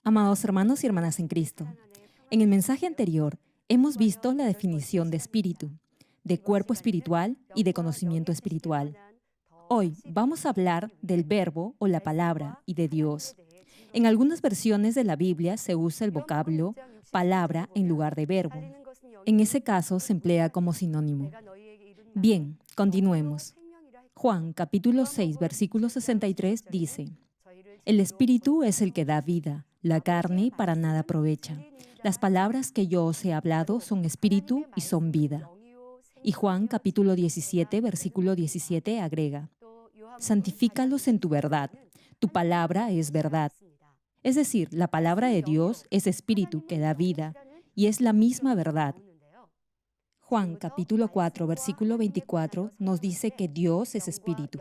Amados hermanos y hermanas en Cristo, en el mensaje anterior hemos visto la definición de espíritu, de cuerpo espiritual y de conocimiento espiritual. Hoy vamos a hablar del verbo o la palabra y de Dios. En algunas versiones de la Biblia se usa el vocablo palabra en lugar de verbo. En ese caso se emplea como sinónimo. Bien, continuemos. Juan capítulo 6, versículo 63 dice: El espíritu es el que da vida, la carne para nada aprovecha. Las palabras que yo os he hablado son espíritu y son vida. Y Juan capítulo 17, versículo 17 agrega: Santifícalos en tu verdad, tu palabra es verdad. Es decir, la palabra de Dios es espíritu que da vida y es la misma verdad. Juan capítulo 4, versículo 24 nos dice que Dios es espíritu.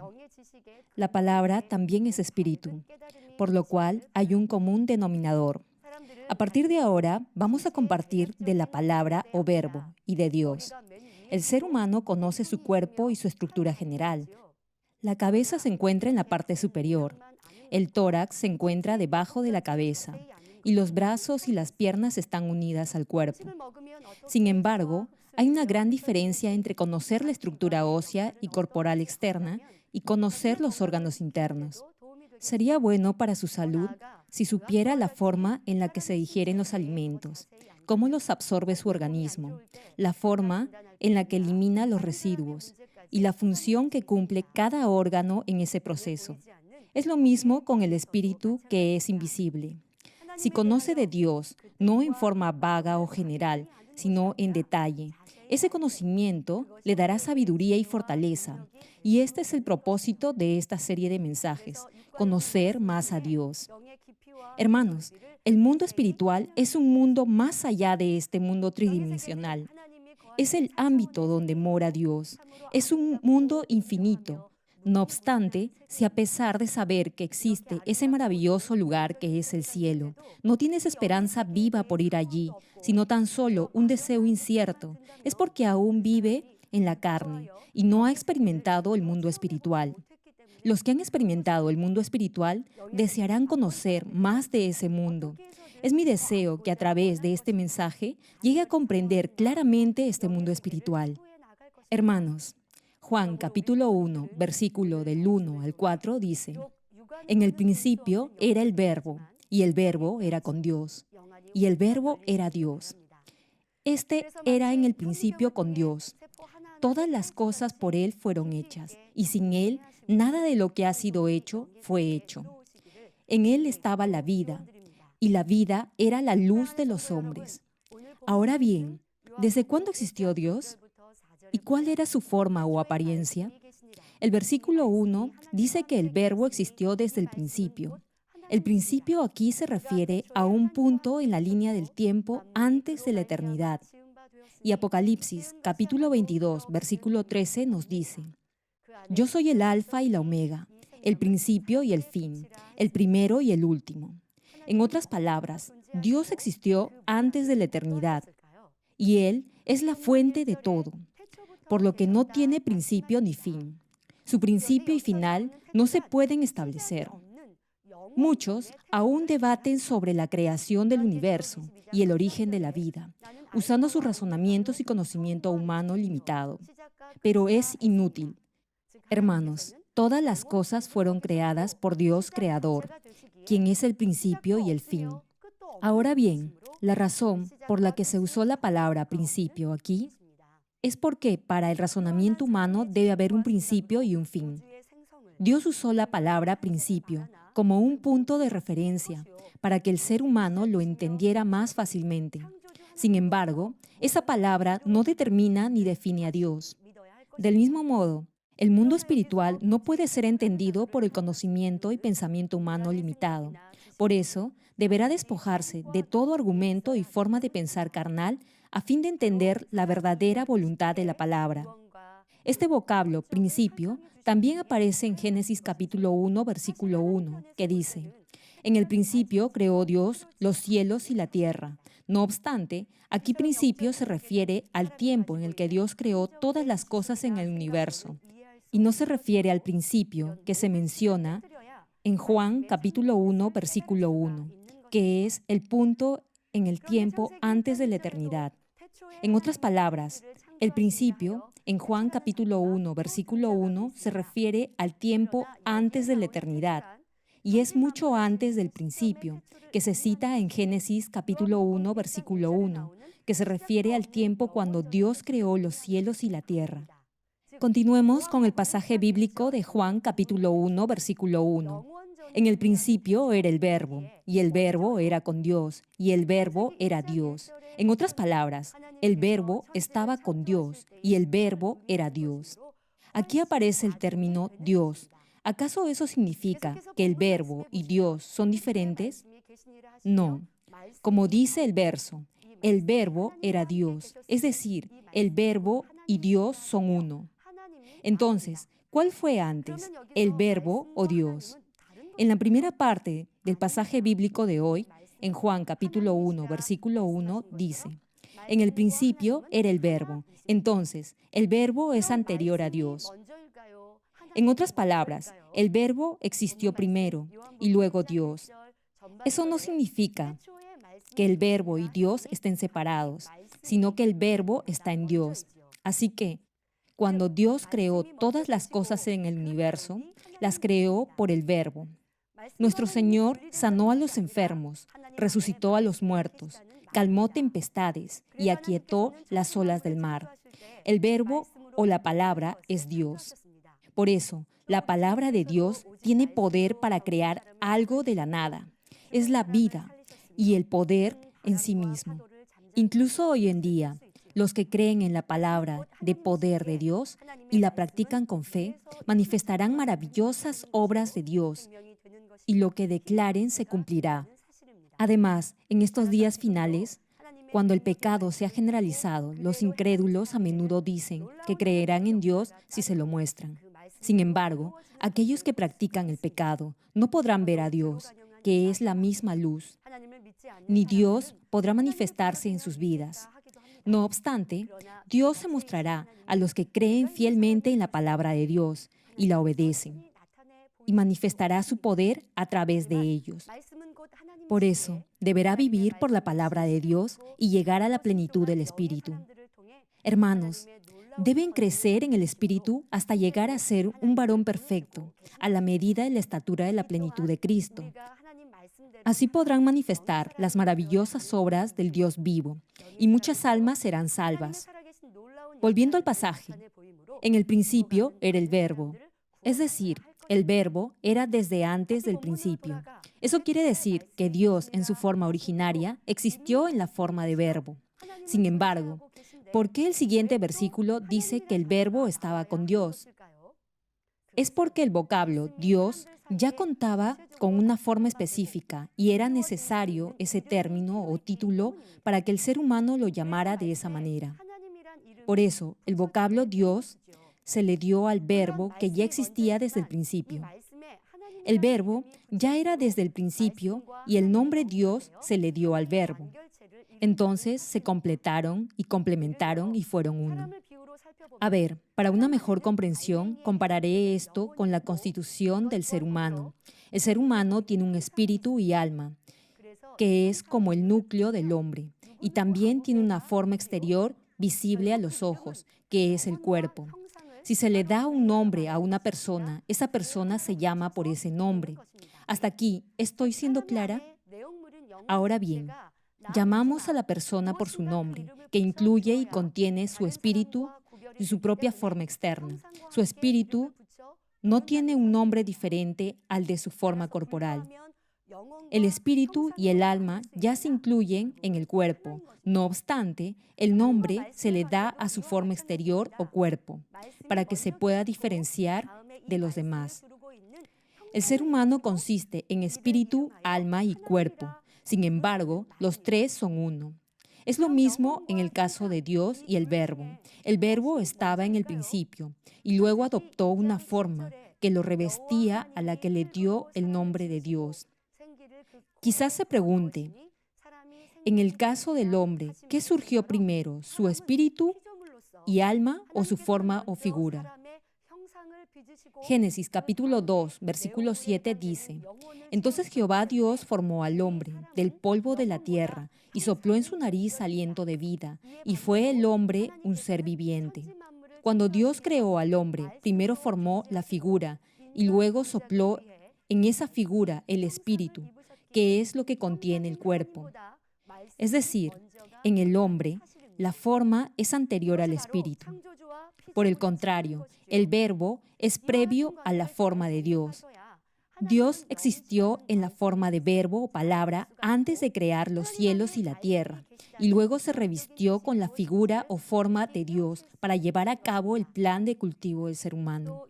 La palabra también es espíritu, por lo cual hay un común denominador. A partir de ahora vamos a compartir de la palabra o verbo y de Dios. El ser humano conoce su cuerpo y su estructura general. La cabeza se encuentra en la parte superior. El tórax se encuentra debajo de la cabeza y los brazos y las piernas están unidas al cuerpo. Sin embargo, hay una gran diferencia entre conocer la estructura ósea y corporal externa y conocer los órganos internos. Sería bueno para su salud si supiera la forma en la que se digieren los alimentos, cómo los absorbe su organismo, la forma en la que elimina los residuos y la función que cumple cada órgano en ese proceso. Es lo mismo con el espíritu, que es invisible. Si conoce de Dios, no en forma vaga o general, sino en detalle, ese conocimiento le dará sabiduría y fortaleza. Y este es el propósito de esta serie de mensajes: conocer más a Dios. Hermanos, el mundo espiritual es un mundo más allá de este mundo tridimensional. Es el ámbito donde mora Dios. Es un mundo infinito. No obstante, si a pesar de saber que existe ese maravilloso lugar que es el cielo, no tienes esperanza viva por ir allí, sino tan solo un deseo incierto, es porque aún vive en la carne y no ha experimentado el mundo espiritual. Los que han experimentado el mundo espiritual desearán conocer más de ese mundo. Es mi deseo que a través de este mensaje llegue a comprender claramente este mundo espiritual. Hermanos, Juan capítulo 1, versículo del 1 al 4 dice: En el principio era el Verbo, y el Verbo era con Dios, y el Verbo era Dios. Este era en el principio con Dios. Todas las cosas por Él fueron hechas, y sin Él nada de lo que ha sido hecho fue hecho. En Él estaba la vida, y la vida era la luz de los hombres. Ahora bien, ¿desde cuándo existió Dios? ¿Y cuál era su forma o apariencia? El versículo 1 dice que el verbo existió desde el principio. El principio aquí se refiere a un punto en la línea del tiempo antes de la eternidad. Y Apocalipsis, capítulo 22, versículo 13 nos dice: Yo soy el alfa y la omega, el principio y el fin, el primero y el último. En otras palabras, Dios existió antes de la eternidad, y Él es la fuente de todo, por lo que no tiene principio ni fin. Su principio y final no se pueden establecer. Muchos aún debaten sobre la creación del universo y el origen de la vida, usando sus razonamientos y conocimiento humano limitado. Pero es inútil. Hermanos, todas las cosas fueron creadas por Dios Creador, quien es el principio y el fin. Ahora bien, la razón por la que se usó la palabra principio aquí es porque para el razonamiento humano debe haber un principio y un fin. Dios usó la palabra principio como un punto de referencia para que el ser humano lo entendiera más fácilmente. Sin embargo, esa palabra no determina ni define a Dios. Del mismo modo, el mundo espiritual no puede ser entendido por el conocimiento y pensamiento humano limitado. Por eso, deberá despojarse de todo argumento y forma de pensar carnal a fin de entender la verdadera voluntad de la palabra. Este vocablo, principio, también aparece en Génesis capítulo 1, versículo 1, que dice: En el principio creó Dios los cielos y la tierra. No obstante, aquí principio se refiere al tiempo en el que Dios creó todas las cosas en el universo, y no se refiere al principio que se menciona en Juan capítulo 1, versículo 1, que es el punto en el tiempo antes de la eternidad. En otras palabras, el principio, en Juan capítulo 1, versículo 1, se refiere al tiempo antes de la eternidad, y es mucho antes del principio, que se cita en Génesis capítulo 1, versículo 1, que se refiere al tiempo cuando Dios creó los cielos y la tierra. Continuemos con el pasaje bíblico de Juan capítulo 1, versículo 1. En el principio era el Verbo, y el Verbo era con Dios, y el Verbo era Dios. En otras palabras, el Verbo estaba con Dios, y el Verbo era Dios. Aquí aparece el término Dios. ¿Acaso eso significa que el Verbo y Dios son diferentes? No. Como dice el verso, el Verbo era Dios, es decir, el Verbo y Dios son uno. Entonces, ¿cuál fue antes, el Verbo o Dios? En la primera parte del pasaje bíblico de hoy, en Juan capítulo 1, versículo 1, dice, en el principio era el Verbo. Entonces, el Verbo es anterior a Dios. En otras palabras, el Verbo existió primero y luego Dios. Eso no significa que el Verbo y Dios estén separados, sino que el Verbo está en Dios. Así que, cuando Dios creó todas las cosas en el universo, las creó por el Verbo. Nuestro Señor sanó a los enfermos, resucitó a los muertos, calmó tempestades y aquietó las olas del mar. El Verbo o la palabra es Dios. Por eso, la palabra de Dios tiene poder para crear algo de la nada. Es la vida y el poder en sí mismo. Incluso hoy en día, los que creen en la palabra de poder de Dios y la practican con fe, manifestarán maravillosas obras de Dios y lo que declaren se cumplirá. Además, en estos días finales, cuando el pecado se ha generalizado, los incrédulos a menudo dicen que creerán en Dios si se lo muestran. Sin embargo, aquellos que practican el pecado no podrán ver a Dios, que es la misma luz, ni Dios podrá manifestarse en sus vidas. No obstante, Dios se mostrará a los que creen fielmente en la palabra de Dios y la obedecen, y manifestará su poder a través de ellos. Por eso, deberá vivir por la palabra de Dios y llegar a la plenitud del Espíritu. Hermanos, deben crecer en el Espíritu hasta llegar a ser un varón perfecto, a la medida de la estatura de la plenitud de Cristo. Así podrán manifestar las maravillosas obras del Dios vivo, y muchas almas serán salvas. Volviendo al pasaje, en el principio era el Verbo, es decir, el Verbo era desde antes del principio. Eso quiere decir que Dios, en su forma originaria, existió en la forma de Verbo. Sin embargo, ¿por qué el siguiente versículo dice que el Verbo estaba con Dios? Es porque el vocablo Dios ya contaba con una forma específica y era necesario ese término o título para que el ser humano lo llamara de esa manera. Por eso, el vocablo Dios se le dio al Verbo que ya existía desde el principio. El Verbo ya era desde el principio y el nombre Dios se le dio al Verbo. Entonces se completaron y complementaron y fueron uno. A ver, para una mejor comprensión, compararé esto con la constitución del ser humano. El ser humano tiene un espíritu y alma, que es como el núcleo del hombre, y también tiene una forma exterior visible a los ojos, que es el cuerpo. Si se le da un nombre a una persona, esa persona se llama por ese nombre. ¿Hasta aquí estoy siendo clara? Ahora bien, llamamos a la persona por su nombre, que incluye y contiene su espíritu y su propia forma externa. Su espíritu no tiene un nombre diferente al de su forma corporal. El espíritu y el alma ya se incluyen en el cuerpo. No obstante, el nombre se le da a su forma exterior o cuerpo, para que se pueda diferenciar de los demás. El ser humano consiste en espíritu, alma y cuerpo. Sin embargo, los tres son uno. Es lo mismo en el caso de Dios y el Verbo. El Verbo estaba en el principio y luego adoptó una forma que lo revestía a la que le dio el nombre de Dios. Quizás se pregunte, en el caso del hombre, ¿qué surgió primero, su espíritu y alma o su forma o figura? Génesis capítulo 2, versículo 7 dice: Entonces Jehová Dios formó al hombre del polvo de la tierra y sopló en su nariz aliento de vida, y fue el hombre un ser viviente. Cuando Dios creó al hombre, primero formó la figura y luego sopló en esa figura el espíritu, que es lo que contiene el cuerpo. Es decir, en el hombre, la forma es anterior al espíritu. Por el contrario, el verbo es previo a la forma de Dios. Dios existió en la forma de verbo o palabra antes de crear los cielos y la tierra, y luego se revistió con la figura o forma de Dios para llevar a cabo el plan de cultivo del ser humano.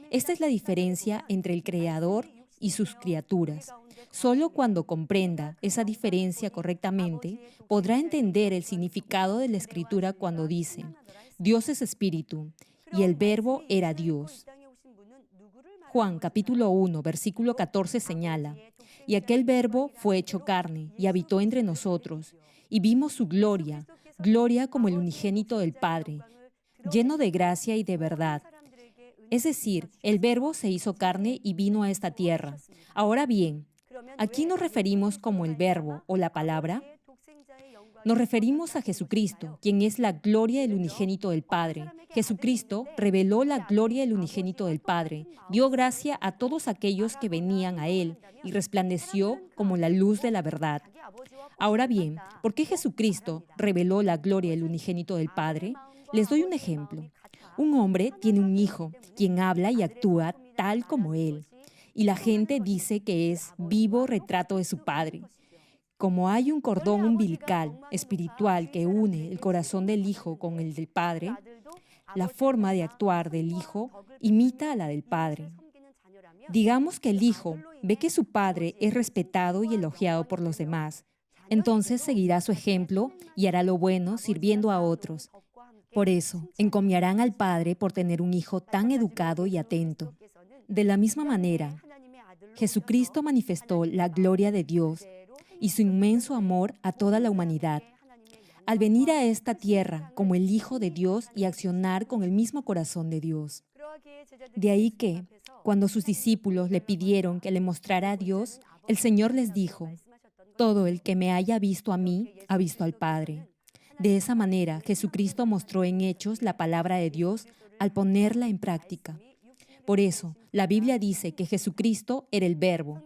Esta es la diferencia entre el Creador y sus criaturas. Solo cuando comprenda esa diferencia correctamente, podrá entender el significado de la Escritura cuando dice: Dios es espíritu, y el verbo era Dios. Juan capítulo 1, versículo 14 señala: Y aquel verbo fue hecho carne y habitó entre nosotros, y vimos su gloria, gloria como el unigénito del Padre, lleno de gracia y de verdad. Es decir, el verbo se hizo carne y vino a esta tierra. Ahora bien, ¿a quién nos referimos como el verbo o la palabra? Nos referimos a Jesucristo, quien es la gloria del unigénito del Padre. Jesucristo reveló la gloria del unigénito del Padre, dio gracia a todos aquellos que venían a Él y resplandeció como la luz de la verdad. Ahora bien, ¿por qué Jesucristo reveló la gloria del unigénito del Padre? Les doy un ejemplo. Un hombre tiene un hijo, quien habla y actúa tal como él, y la gente dice que es vivo retrato de su padre. Como hay un cordón umbilical espiritual que une el corazón del hijo con el del padre, la forma de actuar del hijo imita a la del padre. Digamos que el hijo ve que su padre es respetado y elogiado por los demás. Entonces seguirá su ejemplo y hará lo bueno sirviendo a otros. Por eso, encomiarán al padre por tener un hijo tan educado y atento. De la misma manera, Jesucristo manifestó la gloria de Dios y su inmenso amor a toda la humanidad. Al venir a esta tierra como el Hijo de Dios y accionar con el mismo corazón de Dios. De ahí que, cuando sus discípulos le pidieron que le mostrara a Dios, el Señor les dijo: Todo el que me haya visto a mí, ha visto al Padre. De esa manera, Jesucristo mostró en hechos la palabra de Dios al ponerla en práctica. Por eso, la Biblia dice que Jesucristo era el Verbo,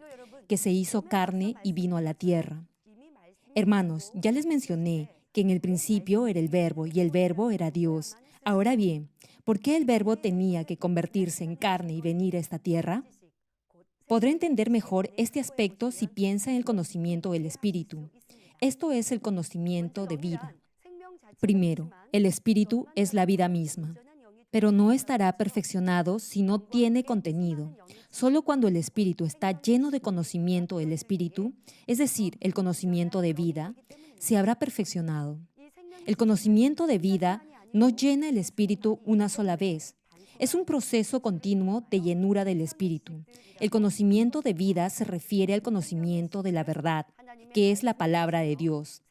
que se hizo carne y vino a la tierra. Hermanos, ya les mencioné que en el principio era el Verbo y el Verbo era Dios. Ahora bien, ¿por qué el Verbo tenía que convertirse en carne y venir a esta tierra? Podrá entender mejor este aspecto si piensa en el conocimiento del Espíritu. Esto es el conocimiento de vida. Primero, el Espíritu es la vida misma, pero no estará perfeccionado si no tiene contenido. Solo cuando el Espíritu está lleno de conocimiento del Espíritu, es decir, el conocimiento de vida, se habrá perfeccionado. El conocimiento de vida no llena el Espíritu una sola vez. Es un proceso continuo de llenura del Espíritu. El conocimiento de vida se refiere al conocimiento de la verdad, que es la palabra de Dios.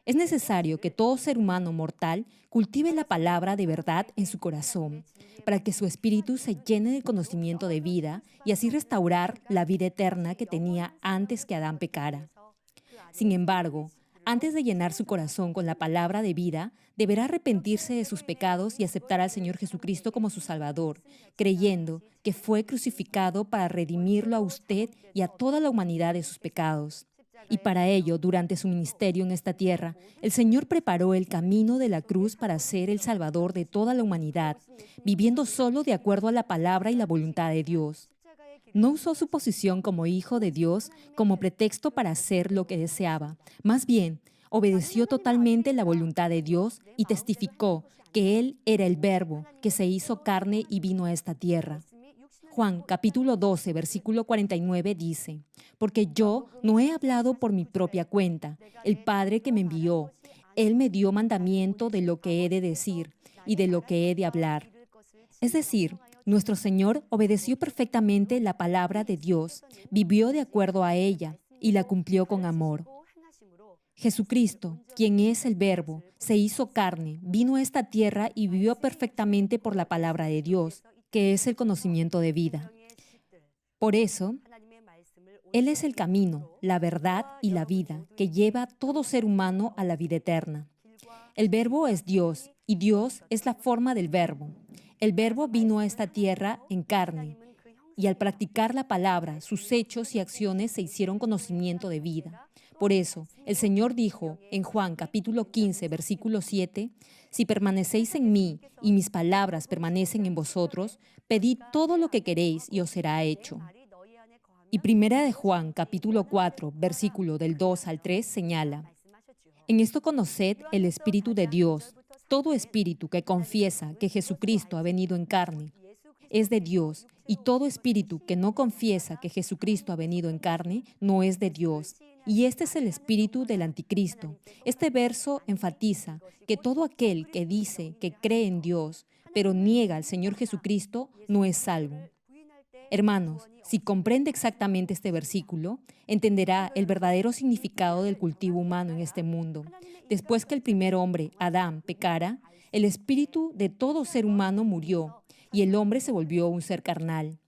Es necesario que todo ser humano mortal cultive la palabra de verdad en su corazón, para que su espíritu se llene del conocimiento de vida y así restaurar la vida eterna que tenía antes que Adán pecara. Sin embargo, antes de llenar su corazón con la palabra de vida, deberá arrepentirse de sus pecados y aceptar al Señor Jesucristo como su Salvador, creyendo que fue crucificado para redimirlo a usted y a toda la humanidad de sus pecados. Y para ello, durante su ministerio en esta tierra, el Señor preparó el camino de la cruz para ser el Salvador de toda la humanidad, viviendo solo de acuerdo a la palabra y la voluntad de Dios. No usó su posición como hijo de Dios como pretexto para hacer lo que deseaba. Más bien, obedeció totalmente la voluntad de Dios y testificó que Él era el Verbo que se hizo carne y vino a esta tierra. Juan capítulo 12, versículo 49 dice: Porque yo no he hablado por mi propia cuenta, el Padre que me envió, Él me dio mandamiento de lo que he de decir y de lo que he de hablar. Es decir, nuestro Señor obedeció perfectamente la palabra de Dios, vivió de acuerdo a ella y la cumplió con amor. Jesucristo, quien es el Verbo, se hizo carne, vino a esta tierra y vivió perfectamente por la palabra de Dios, que es el conocimiento de vida. Por eso, Él es el camino, la verdad y la vida que lleva a todo ser humano a la vida eterna. El Verbo es Dios y Dios es la forma del Verbo. El Verbo vino a esta tierra en carne y al practicar la palabra, sus hechos y acciones se hicieron conocimiento de vida. Por eso, el Señor dijo en Juan capítulo 15, versículo 7, «Si permanecéis en mí y mis palabras permanecen en vosotros, pedid todo lo que queréis y os será hecho». Y Primera de Juan capítulo 4, versículo del 2 al 3 señala, «En esto conoced el Espíritu de Dios. Todo espíritu que confiesa que Jesucristo ha venido en carne es de Dios, y todo espíritu que no confiesa que Jesucristo ha venido en carne no es de Dios. Y este es el espíritu del anticristo». Este verso enfatiza que todo aquel que dice que cree en Dios, pero niega al Señor Jesucristo, no es salvo. Hermanos, si comprende exactamente este versículo, entenderá el verdadero significado del cultivo humano en este mundo. Después que el primer hombre, Adán, pecara, el espíritu de todo ser humano murió y el hombre se volvió un ser carnal.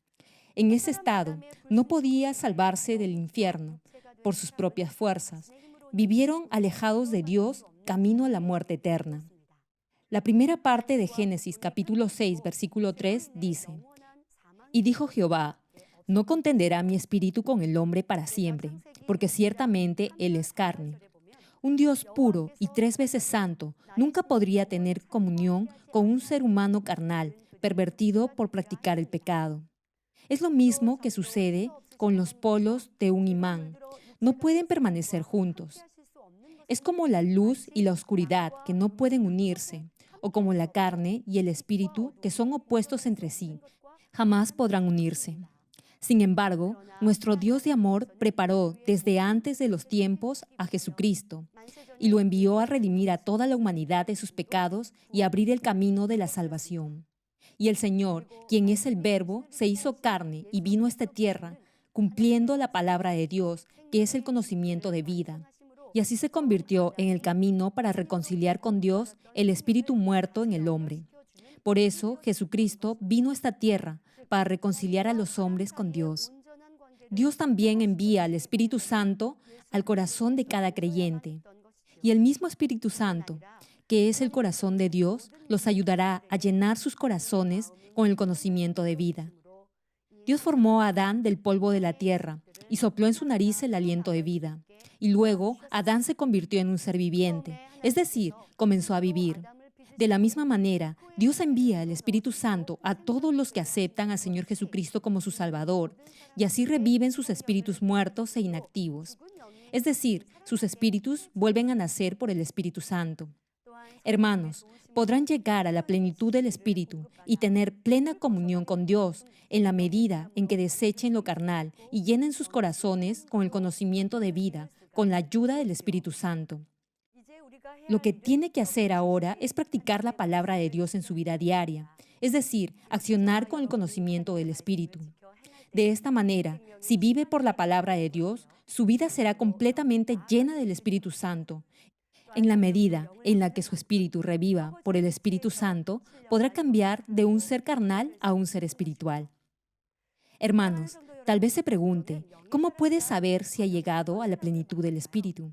En ese estado, no podía salvarse del infierno por sus propias fuerzas. Vivieron alejados de Dios, camino a la muerte eterna. La primera parte de Génesis capítulo 6, versículo 3 dice, «Y dijo Jehová, no contenderá mi espíritu con el hombre para siempre, porque ciertamente él es carne». Un Dios puro y 3 veces santo nunca podría tener comunión con un ser humano carnal, pervertido por practicar el pecado. Es lo mismo que sucede con los polos de un imán. No pueden permanecer juntos. Es como la luz y la oscuridad que no pueden unirse, o como la carne y el espíritu que son opuestos entre sí. Jamás podrán unirse. Sin embargo, nuestro Dios de amor preparó desde antes de los tiempos a Jesucristo y lo envió a redimir a toda la humanidad de sus pecados y a abrir el camino de la salvación. Y el Señor, quien es el Verbo, se hizo carne y vino a esta tierra, cumpliendo la palabra de Dios, que es el conocimiento de vida. Y así se convirtió en el camino para reconciliar con Dios el espíritu muerto en el hombre. Por eso, Jesucristo vino a esta tierra para reconciliar a los hombres con Dios. Dios también envía al Espíritu Santo al corazón de cada creyente. Y el mismo Espíritu Santo, que es el corazón de Dios, los ayudará a llenar sus corazones con el conocimiento de vida. Dios formó a Adán del polvo de la tierra y sopló en su nariz el aliento de vida. Y luego Adán se convirtió en un ser viviente, es decir, comenzó a vivir. De la misma manera, Dios envía el Espíritu Santo a todos los que aceptan al Señor Jesucristo como su Salvador, y así reviven sus espíritus muertos e inactivos. Es decir, sus espíritus vuelven a nacer por el Espíritu Santo. Hermanos, podrán llegar a la plenitud del Espíritu y tener plena comunión con Dios en la medida en que desechen lo carnal y llenen sus corazones con el conocimiento de vida, con la ayuda del Espíritu Santo. Lo que tiene que hacer ahora es practicar la palabra de Dios en su vida diaria, es decir, accionar con el conocimiento del Espíritu. De esta manera, si vive por la palabra de Dios, su vida será completamente llena del Espíritu Santo. En la medida en la que su espíritu reviva por el Espíritu Santo, podrá cambiar de un ser carnal a un ser espiritual. Hermanos, tal vez se pregunte, ¿cómo puede saber si ha llegado a la plenitud del Espíritu?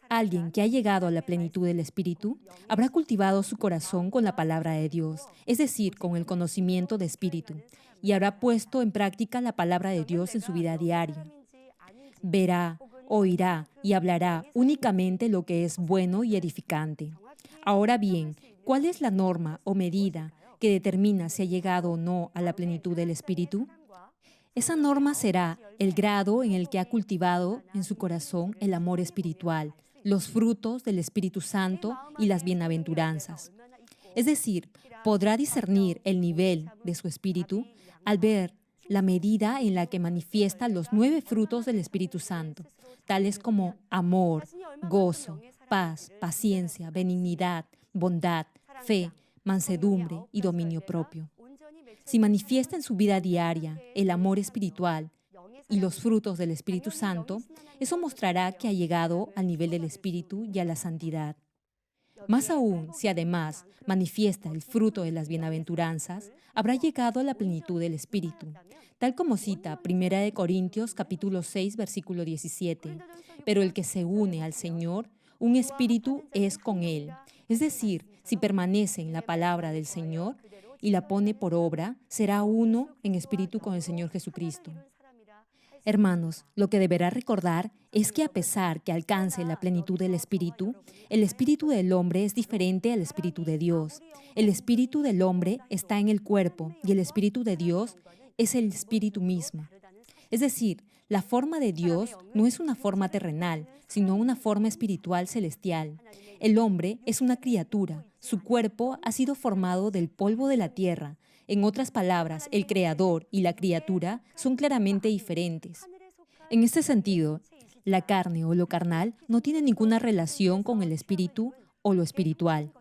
Alguien que ha llegado a la plenitud del Espíritu habrá cultivado su corazón con la palabra de Dios, es decir, con el conocimiento de Espíritu, y habrá puesto en práctica la palabra de Dios en su vida diaria. Verá, oirá y hablará únicamente lo que es bueno y edificante. Ahora bien, ¿cuál es la norma o medida que determina si ha llegado o no a la plenitud del Espíritu? Esa norma será el grado en el que ha cultivado en su corazón el amor espiritual, los frutos del Espíritu Santo y las bienaventuranzas. Es decir, podrá discernir el nivel de su espíritu al ver la medida en la que manifiesta los 9 frutos del Espíritu Santo, tales como amor, gozo, paz, paciencia, benignidad, bondad, fe, mansedumbre y dominio propio. Si manifiesta en su vida diaria el amor espiritual y los frutos del Espíritu Santo, eso mostrará que ha llegado al nivel del Espíritu y a la santidad. Más aún, si además manifiesta el fruto de las bienaventuranzas, habrá llegado a la plenitud del Espíritu, tal como cita 1 Corintios capítulo 6, versículo 17. Pero el que se une al Señor, un espíritu es con Él. Es decir, si permanece en la palabra del Señor y la pone por obra, será uno en espíritu con el Señor Jesucristo. Hermanos, lo que deberá recordar es que a pesar que alcance la plenitud del Espíritu, el espíritu del hombre es diferente al espíritu de Dios. El espíritu del hombre está en el cuerpo y el espíritu de Dios es el espíritu mismo. Es decir, la forma de Dios no es una forma terrenal, sino una forma espiritual celestial. El hombre es una criatura, su cuerpo ha sido formado del polvo de la tierra. En otras palabras, el creador y la criatura son claramente diferentes. En este sentido, la carne o lo carnal no tiene ninguna relación con el espíritu o lo espiritual,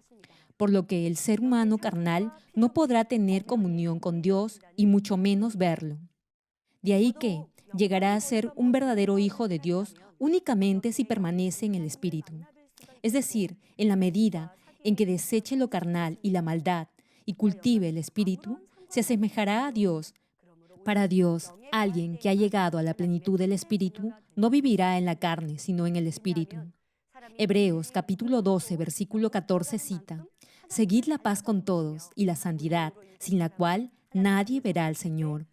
por lo que el ser humano carnal no podrá tener comunión con Dios y mucho menos verlo. De ahí que llegará a ser un verdadero hijo de Dios únicamente si permanece en el espíritu. Es decir, en la medida en que deseche lo carnal y la maldad y cultive el espíritu, se asemejará a Dios. Para Dios, alguien que ha llegado a la plenitud del espíritu no vivirá en la carne, sino en el espíritu. Hebreos capítulo 12, versículo 14 cita: Seguid la paz con todos y la santidad, sin la cual nadie verá al Señor.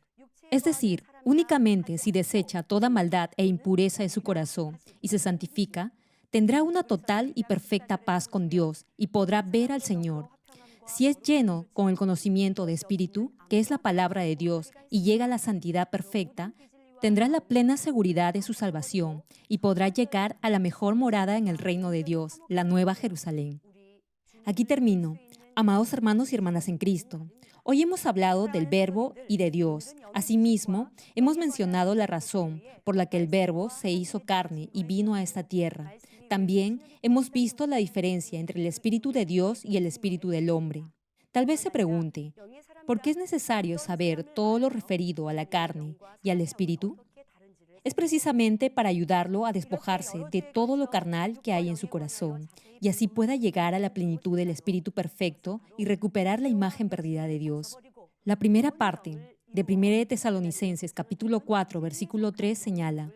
Es decir, únicamente si desecha toda maldad e impureza de su corazón y se santifica, tendrá una total y perfecta paz con Dios y podrá ver al Señor. Si es lleno con el conocimiento de espíritu, que es la palabra de Dios, y llega a la santidad perfecta, tendrá la plena seguridad de su salvación y podrá llegar a la mejor morada en el reino de Dios, la Nueva Jerusalén. Aquí termino. Amados hermanos y hermanas en Cristo, hoy hemos hablado del Verbo y de Dios. Asimismo, hemos mencionado la razón por la que el Verbo se hizo carne y vino a esta tierra. También hemos visto la diferencia entre el Espíritu de Dios y el Espíritu del hombre. Tal vez se pregunte, ¿por qué es necesario saber todo lo referido a la carne y al Espíritu? Es precisamente para ayudarlo a despojarse de todo lo carnal que hay en su corazón y así pueda llegar a la plenitud del Espíritu perfecto y recuperar la imagen perdida de Dios. La primera parte de 1 Tesalonicenses capítulo 4, versículo 3 señala: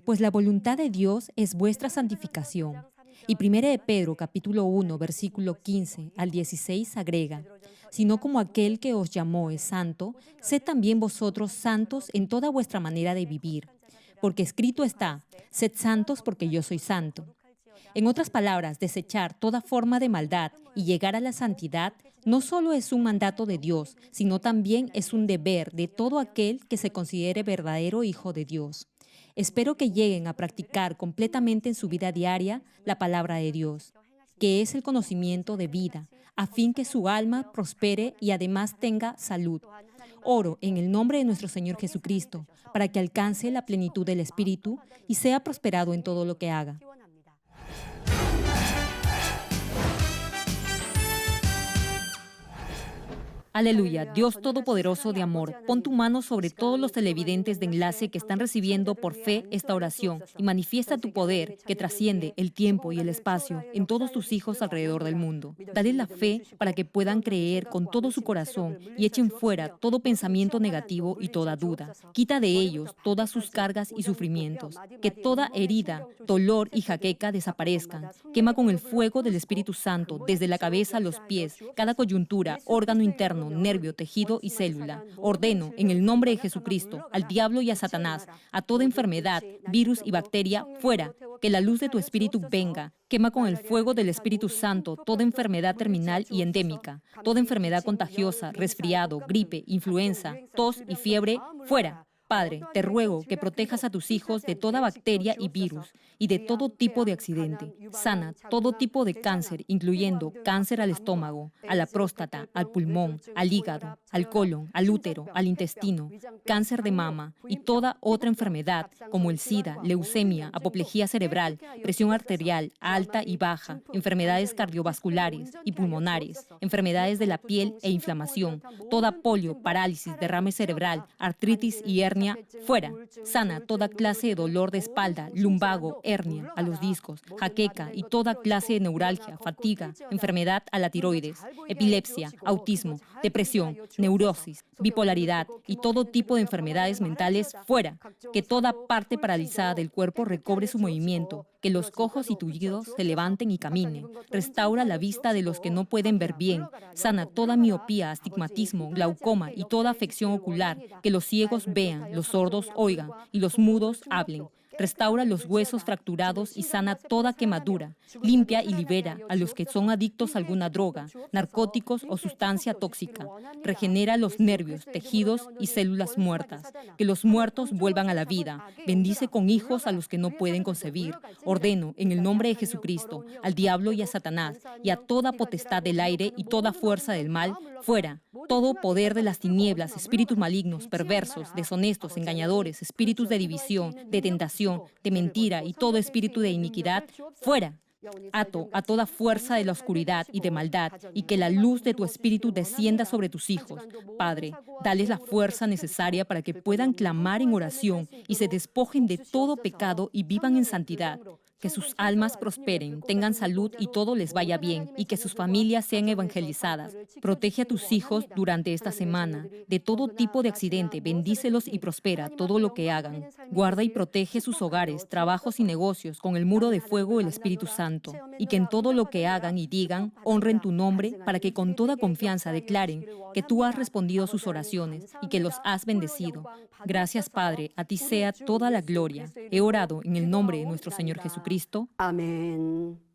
Pues la voluntad de Dios es vuestra santificación. Y 1 de Pedro capítulo 1, versículo 15 al 16 agrega: Sino como aquel que os llamó es santo, sed también vosotros santos en toda vuestra manera de vivir. Porque escrito está: Sed santos porque yo soy santo. En otras palabras, desechar toda forma de maldad y llegar a la santidad no solo es un mandato de Dios, sino también es un deber de todo aquel que se considere verdadero hijo de Dios. Espero que lleguen a practicar completamente en su vida diaria la palabra de Dios, que es el conocimiento de vida, a fin que su alma prospere y además tenga salud. Oro en el nombre de nuestro Señor Jesucristo, para que alcance la plenitud del Espíritu y sea prosperado en todo lo que haga. Aleluya, Dios Todopoderoso de amor, pon tu mano sobre todos los televidentes de enlace que están recibiendo por fe esta oración y manifiesta tu poder que trasciende el tiempo y el espacio en todos tus hijos alrededor del mundo. Dale la fe para que puedan creer con todo su corazón y echen fuera todo pensamiento negativo y toda duda. Quita de ellos todas sus cargas y sufrimientos. Que toda herida, dolor y jaqueca desaparezcan. Quema con el fuego del Espíritu Santo desde la cabeza a los pies, cada coyuntura, órgano interno, nervio, tejido y célula. Ordeno, en el nombre de Jesucristo, al diablo y a Satanás, a toda enfermedad, virus y bacteria, fuera. Que la luz de tu Espíritu venga. Quema con el fuego del Espíritu Santo toda enfermedad terminal y endémica, toda enfermedad contagiosa, resfriado, gripe, influenza, tos y fiebre, fuera. Padre, te ruego que protejas a tus hijos de toda bacteria y virus y de todo tipo de accidente. Sana todo tipo de cáncer, incluyendo cáncer al estómago, a la próstata, al pulmón, al hígado, al colon, al útero, al intestino, cáncer de mama y toda otra enfermedad como el SIDA, leucemia, apoplejía cerebral, presión arterial alta y baja, enfermedades cardiovasculares y pulmonares, enfermedades de la piel e inflamación, toda polio, parálisis, derrame cerebral, artritis y hernia hernia, fuera. Sana toda clase de dolor de espalda, lumbago, hernia, a los discos, jaqueca y toda clase de neuralgia, fatiga, enfermedad a la tiroides, epilepsia, autismo, depresión, neurosis, bipolaridad y todo tipo de enfermedades mentales, fuera. Que toda parte paralizada del cuerpo recobre su movimiento, que los cojos y tullidos se levanten y caminen. Restaura la vista de los que no pueden ver bien. Sana toda miopía, astigmatismo, glaucoma y toda afección ocular. Que los ciegos vean, los sordos oigan y los mudos hablen. Restaura los huesos fracturados y sana toda quemadura. Limpia y libera a los que son adictos a alguna droga, narcóticos o sustancia tóxica. Regenera los nervios, tejidos y células muertas. Que los muertos vuelvan a la vida. Bendice con hijos a los que no pueden concebir. Ordeno, en el nombre de Jesucristo, al diablo y a Satanás, y a toda potestad del aire y toda fuerza del mal, fuera. Todo poder de las tinieblas, espíritus malignos, perversos, deshonestos, engañadores, espíritus de división, de tentación, de mentira y todo espíritu de iniquidad, fuera. Ato a toda fuerza de la oscuridad y de maldad, y que la luz de tu espíritu descienda sobre tus hijos. Padre, dales la fuerza necesaria para que puedan clamar en oración y se despojen de todo pecado y vivan en santidad. Que sus almas prosperen, tengan salud y todo les vaya bien, y que sus familias sean evangelizadas. Protege a tus hijos durante esta semana de todo tipo de accidente, bendícelos y prospera todo lo que hagan. Guarda y protege sus hogares, trabajos y negocios con el muro de fuego del Espíritu Santo, y que en todo lo que hagan y digan, honren tu nombre, para que con toda confianza declaren que tú has respondido sus oraciones y que los has bendecido. Gracias, Padre, a ti sea toda la gloria. He orado en el nombre de nuestro Señor Jesucristo. 아멘.